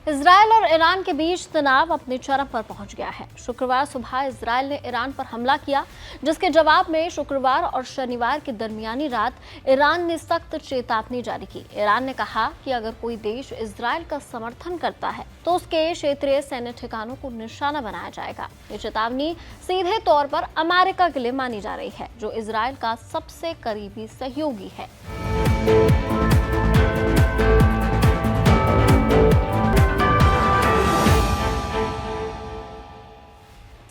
Israel और Iran के बीच तनाव अपने चरम पर पहुंच गया है। शुक्रवार सुबह इजरायल ने ईरान पर हमला किया, जिसके जवाब में शुक्रवार और शनिवार की दरमियानी रात ईरान ने सख्त चेतावनी जारी की। ईरान ने कहा कि अगर कोई देश इजरायल का समर्थन करता है तो उसके क्षेत्रीय सैन्य ठिकानों को निशाना बनाया जाएगा। ये चेतावनी सीधे तौर पर अमेरिका के लिए मानी जा रही है, जो इजरायल का सबसे करीबी सहयोगी है।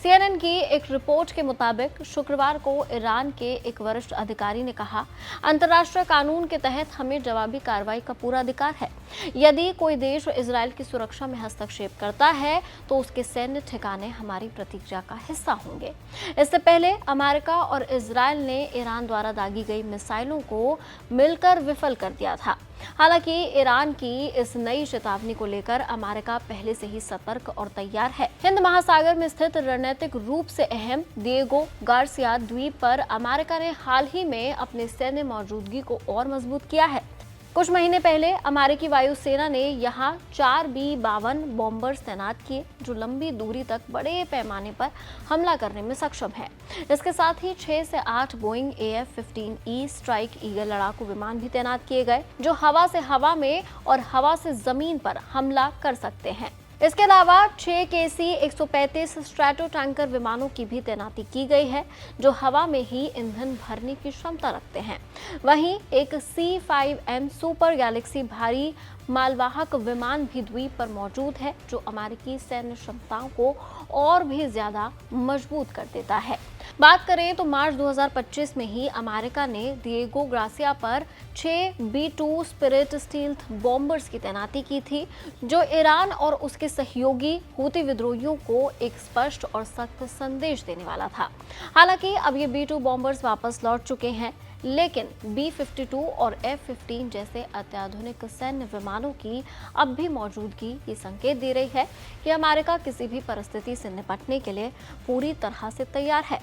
CNN की एक रिपोर्ट के मुताबिक शुक्रवार को ईरान के एक वरिष्ठ अधिकारी ने कहा, अंतर्राष्ट्रीय कानून के तहत हमें जवाबी कार्रवाई का पूरा अधिकार है। यदि कोई देश इजरायल की सुरक्षा में हस्तक्षेप करता है तो उसके सैन्य ठिकाने हमारी प्रतिक्रिया का हिस्सा होंगे। इससे पहले अमेरिका और इजरायल ने ईरान द्वारा दागी गई मिसाइलों को मिलकर विफल कर दिया था। हालांकि ईरान की इस नई चेतावनी को लेकर अमेरिका पहले से ही सतर्क और तैयार है। हिंद महासागर में स्थित रणनीतिक रूप से अहम दिएगो गार्सिया द्वीप पर अमेरिका ने हाल ही में अपने सैन्य मौजूदगी को और मजबूत किया है। कुछ महीने पहले अमेरिकी वायुसेना ने यहां 4 B-52 बॉम्बर्स तैनात किए, जो लंबी दूरी तक बड़े पैमाने पर हमला करने में सक्षम है। इसके साथ ही 6 से 8 बोइंग AF-15E स्ट्राइक ईगल लड़ाकू विमान भी तैनात किए गए, जो हवा से हवा में और हवा से जमीन पर हमला कर सकते हैं। इसके अलावा 6 KC-135 स्ट्रैटो टैंकर विमानों की भी तैनाती की गई है, जो हवा में ही ईंधन भरने की क्षमता रखते हैं। वहीं एक C-5M सुपर गैलेक्सी भारी मालवाहक विमान भी द्वीप पर मौजूद है, जो अमेरिकी सैन्य क्षमताओं को और भी ज्यादा मजबूत कर देता है। बात करें तो मार्च 2025 में ही अमेरिका ने दिएगो गार्सिया पर 6 B-2 स्पिरिट स्टील्थ बॉम्बर्स की तैनाती की थी, जो ईरान और उसके सहयोगी हूती विद्रोहियों को एक स्पष्ट और सख्त संदेश देने वाला था। हालांकि अब ये B-2 बॉम्बर्स वापस लौट चुके हैं, लेकिन B-52 और F-15 जैसे अत्याधुनिक सैन्य विमानों की अब भी मौजूदगी ये संकेत दे रही है कि अमेरिका किसी भी परिस्थिति से निपटने के लिए पूरी तरह से तैयार है।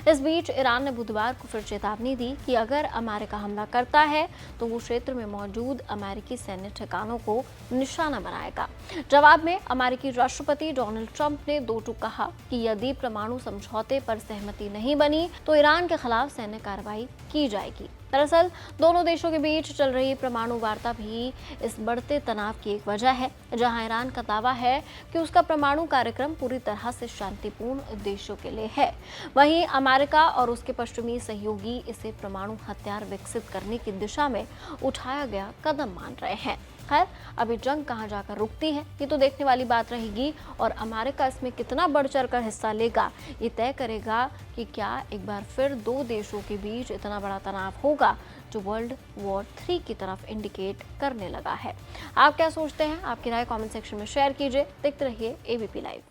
इस बीच ईरान ने बुधवार को फिर चेतावनी दी कि अगर अमेरिका हमला करता है तो वो क्षेत्र में मौजूद अमेरिकी सैन्य ठिकानों को निशाना बनाएगा। जवाब में अमेरिकी राष्ट्रपति डोनाल्ड ट्रंप ने दो टूक कहा कि यदि परमाणु समझौते पर सहमति नहीं बनी तो ईरान के खिलाफ सैन्य कार्रवाई की जाएगी। दरअसल दोनों देशों के बीच चल रही परमाणु वार्ता भी इस बढ़ते तनाव की एक वजह है, जहां ईरान का दावा है कि उसका परमाणु कार्यक्रम पूरी तरह से शांतिपूर्ण उद्देश्यों के लिए है। वहीं अमेरिका और उसके पश्चिमी सहयोगी इसे परमाणु हथियार विकसित करने की दिशा में उठाया गया कदम मान रहे हैं। खैर, अभी जंग कहां जाकर रुकती है ये तो देखने वाली बात रहेगी, और अमेरिका इसमें कितना बढ़ चढ़कर हिस्सा लेगा ये तय करेगा कि क्या एक बार फिर दो देशों के बीच इतना बड़ा तनाव होगा जो वर्ल्ड वॉर 3 की तरफ इंडिकेट करने लगा है। आप क्या सोचते हैं? आपकी राय कमेंट सेक्शन में शेयर कीजिए। देखते रहिए ABP लाइव।